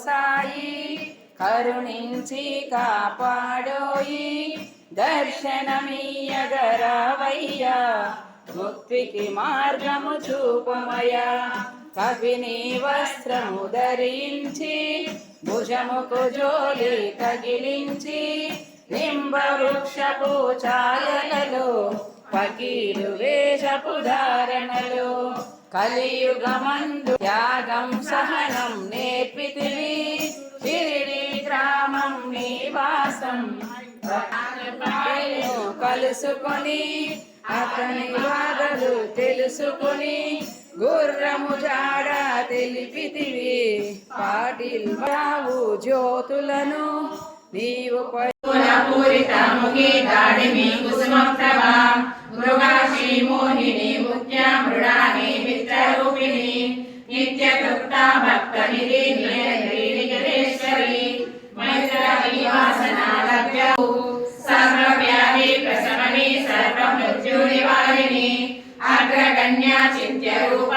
సాయి కరుణించి కాపాడోయి దర్శనమీయగరావయ్యా ముక్తికి మార్గము చూపమయ్యా కవిని వస్త్రము ధరించి భుజముకు జోలి తగిలించి నింబ వృక్షపు ఛాయలలో ఫకీరు వేషపు ధారణలో కలియుగమందు త్యాగం సహనం నేర్పితివి షిరిడి గ్రామం నివాసం కలుసుకొని అతని బాధలు తెలుసుకొని గుర్రము జాడ తెలిపితివి పాటిల్లావు జ్యోతులను నీవు పూరితముఖి దాడిమి కుసుమప్రభా మృగాక్షి మోహిని ముఖ్య మృడాని మిత్రరూపిణి నిత్యతృప్త భక్త నిధి నిగరేశ్వరి మైత్ర నివాసన లభ్య సర్వవ్యాధి ప్రశమని సర్వ మృత్యు నివారిణి అగ్రగణ్య చింత్య రూప